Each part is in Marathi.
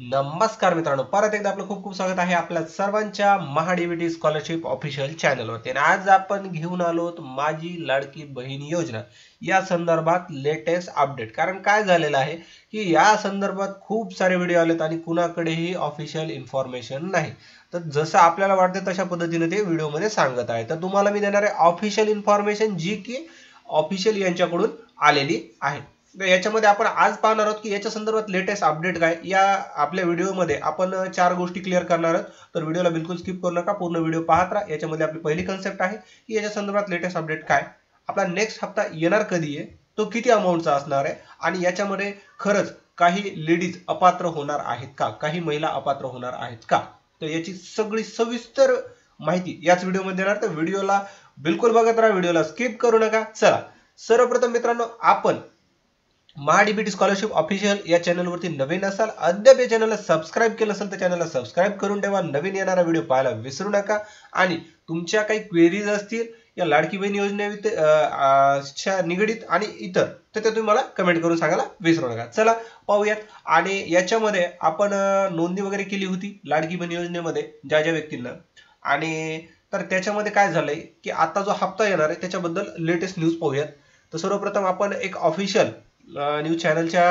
नमस्कार मित्रांनो, परत एकदा आपलं खूप खूप स्वागत आहे आपल्या सर्वांच्या महाडीबीटी स्कॉलरशिप ऑफिशियल चॅनलवरती। आणि आज आपण घेऊन आलोत माझी लाडकी बहीण योजना या संदर्भात लेटेस्ट अपडेट। कारण काय झालेलं आहे की या संदर्भात खूप सारे व्हिडिओ आलेत आणि कुणाकडेही ऑफिशियल इन्फॉर्मेशन नाही। तर जसं आपल्याला वाटतं तशा पद्धतीने ते व्हिडिओमध्ये सांगत आहे। तर तुम्हाला मी देणार आहे ऑफिशियल इन्फॉर्मेशन जी की ऑफिशियल यांच्याकडून आलेली आहे। याच्यामध्ये आपण आज पाहणार आहोत की याच्या संदर्भात लेटेस्ट अपडेट काय या आपल्या व्हिडिओमध्ये आपण चार गोष्टी क्लिअर करणार आहोत। तर व्हिडिओला बिलकुल स्किप करू नका, पूर्ण व्हिडिओ पाहत राहा। याच्यामध्ये आपली पहिली कन्सेप्ट आहे की याच्या संदर्भात लेटेस्ट अपडेट काय, आपला नेक्स्ट हप्ता येणार कधी आहे, तो किती अमाउंटचा असणार आहे आणि याच्यामध्ये खरंच काही लेडीज अपात्र होणार आहेत का, काही महिला अपात्र होणार आहेत का, तर याची सगळी सविस्तर माहिती याच व्हिडिओमध्ये देणार। तर व्हिडिओला बिलकुल बघत राहा, व्हिडिओला स्किप करू नका। चला सर्वप्रथम मित्रांनो, आपण महाडीबीटी स्कॉलरशिप ऑफिशियल या चॅनलवरती नवीन असाल, अद्याप या चॅनलला सबस्क्राईब केलं असेल तर चॅनलला सबस्क्राईब करून ठेवा, नवीन येणारा व्हिडिओ पाहायला विसरू नका। आणि तुमच्या काही क्वेरीज असतील या लाडकी बहीण योजनेच्या निगडीत आणि इतर, तर ते तुम्ही मला कमेंट करून सांगायला विसरू नका। चला पाहूयात। आणि याच्यामध्ये आपण नोंदणी वगैरे केली होती लाडकी बहीण योजनेमध्ये ज्या ज्या व्यक्तींना, आणि तर त्याच्यामध्ये काय झालंय की आता जो हप्ता येणार आहे त्याच्याबद्दल लेटेस्ट न्यूज पाहूयात। तर सर्वप्रथम आपण एक ऑफिशियल न्यूज चॅनलच्या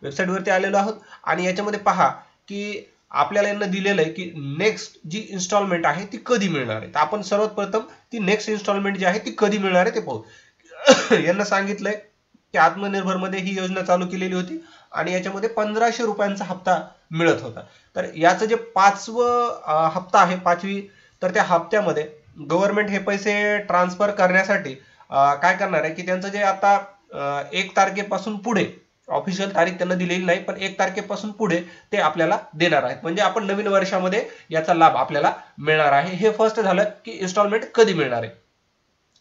वेबसाईटवरती आलेलो आहोत आणि याच्यामध्ये पहा की आपल्याला यांना दिलेलं आहे की नेक्स्ट जी इन्स्टॉलमेंट आहे ती कधी मिळणार आहे। तर आपण सर्वात प्रथम ती नेक्स्ट इन्स्टॉलमेंट जी आहे ती कधी मिळणार आहे ते पाहू। यांना सांगितलंय की आत्मनिर्भर मध्ये ही योजना चालू केलेली होती आणि याच्यामध्ये 1500 रुपयांचा हप्ता मिळत होता। तर याचं जे पाचवं हप्ता आहे, पाचवी, तर त्या हप्त्यामध्ये गव्हर्नमेंट हे पैसे ट्रान्सफर करण्यासाठी काय करणार आहे की त्यांचं जे आता 1 तारखेपासून पुढे, ऑफिशियल तारीख त्यांना दिलेली नाही पण 1 तारखेपासून पुढे ते आपल्याला देणार आहेत। म्हणजे आपण नवीन वर्षामध्ये याचा लाभ आपल्याला मिळणार आहे। हे फर्स्ट झालं की इन्स्टॉलमेंट कधी मिळणार आहे।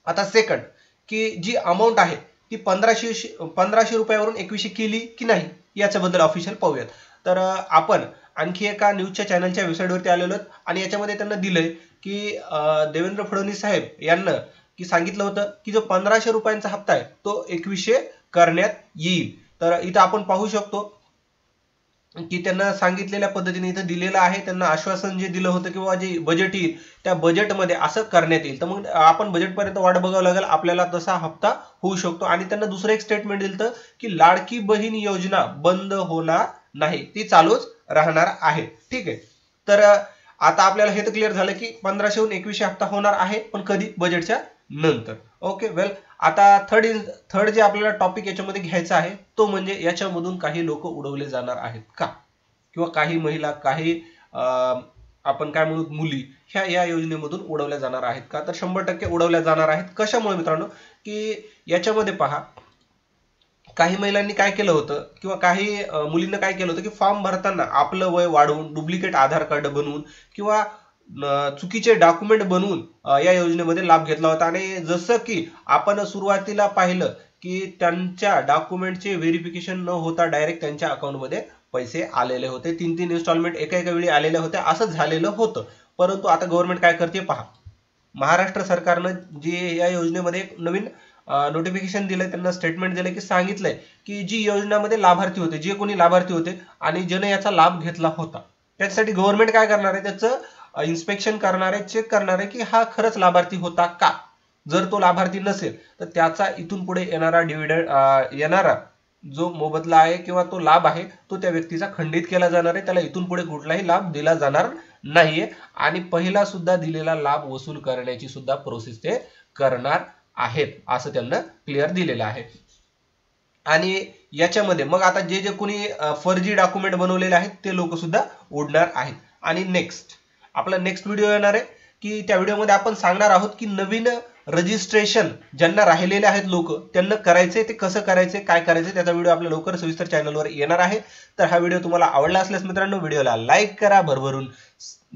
आता सेकंड की जी अमाऊंट आहे ती 1500 रुपयावरून 2100 केली की नाही याच्याबद्दल ऑफिशियल पाहूयात। तर आपण आणखी एका न्यूजच्या चॅनलच्या वेबसाईटवरती आलेलो आणि याच्यामध्ये त्यांना दिलंय की देवेंद्र फडणवीस साहेब यांना की सांगितलं होतं की जो 1500 रुपयांचा हप्ता आहे तो 2100 करण्यात येईल। तर इथं आपण पाहू शकतो की त्यांना सांगितलेल्या पद्धतीने इथं दिलेलं आहे, त्यांना आश्वासन जे दिलं होतं किंवा जे बजेट येईल त्या बजेटमध्ये असं करण्यात येईल। तर मग आपण बजेटपर्यंत वाट बघावं लागेल, आपल्याला तसा हप्ता होऊ शकतो। आणि त्यांना दुसरं एक स्टेटमेंट दिलं की लाडकी बहीण योजना बंद होणार नाही, ती चालूच राहणार आहे। ठीक आहे, तर आता आपल्याला हे तर क्लिअर झालं की 1500 वरून 2100 हप्ता होणार आहे, पण कधी, बजेटच्या नंतर। ओके वेल, आता थर्ड जे आपल्याला टॉपिक याच्यामध्ये घ्यायचा आहे तो म्हणजे याच्यामधून काही लोक उडवले जाणार आहेत का, किंवा काही महिला, काही आपण काय म्हणू मुली ह्या या योजनेमधून उडवल्या जाणार आहेत का। तर 100% उडवल्या जाणार आहेत। कशामुळे मित्रांनो, की याच्यामध्ये पहा काही महिलांनी काय केलं होतं किंवा काही मुलींना काय केलं होतं की फॉर्म भरताना आपलं वय वाढवून, डुप्लिकेट आधार कार्ड बनवून किंवा चुकीचे डॉक्युमेंट बनवून या योजनेमध्ये लाभ घेतला होता। आणि जसं की आपण सुरुवातीला पाहिलं की त्यांच्या डॉक्युमेंटचे व्हेरिफिकेशन न होता डायरेक्ट त्यांच्या अकाउंटमध्ये पैसे आलेले होते, 3-3 इन्स्टॉलमेंट एका वेळी आलेल्या होत्या, असं झालेलं होतं। परंतु आता गव्हर्नमेंट काय करते पहा, महाराष्ट्र सरकारनं जे या योजनेमध्ये एक नवीन नोटिफिकेशन दिलंय, त्यांना स्टेटमेंट दिलंय की सांगितलंय की जी योजनेमध्ये लाभार्थी होते, जे कोणी लाभार्थी होते आणि ज्याने याचा लाभ घेतला होता, त्यासाठी गव्हर्नमेंट काय करणार आहे, त्याचं इन्स्पेक्शन करणार आहे, चेक करणार आहे की हा खरंच लाभार्थी होता का। जर तो लाभार्थी नसेल तर त्याचा इथून पुढे येणारा डिव्हिडंड, येणारा जो मोबदला आहे किंवा तो लाभ आहे तो त्या व्यक्तीचा खंडित केला जाणार आहे, त्याला इथून पुढे कुठलाही लाभ दिला जाणार नाहीये आणि पहिला सुद्धा दिलेला लाभ वसूल करण्याची सुद्धा प्रोसेस ते करणार आहेत, असं त्यांना क्लिअर दिलेलं आहे। आणि याच्यामध्ये मग आता जे जे कोणी फर्जी डॉक्युमेंट बनवलेले आहेत ते लोक सुद्धा उडणार आहेत। आणि नेक्स्ट आपला नेक्स्ट व्हिडिओ येणार आहे की त्या व्हिडिओमध्ये आपण सांगणार आहोत की नवीन रजिस्ट्रेशन ज्यांना राहिलेले आहेत लोक, त्यांना करायचे ते कसं करायचे, काय करायचे, त्याचा व्हिडिओ आपल्या लवकर सविस्तर चॅनलवर येणार आहे। तर हा व्हिडिओ तुम्हाला आवडला असल्यास मित्रांनो व्हिडिओला लाईक करा, भरभरून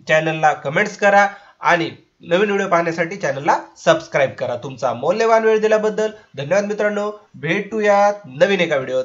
चॅनलला कमेंट्स करा आणि नवीन व्हिडिओ पाहण्यासाठी चॅनलला सबस्क्राईब करा। तुमचा मौल्यवान वेळ दिल्याबद्दल धन्यवाद मित्रांनो, भेटूयात नवीन एका व्हिडिओत।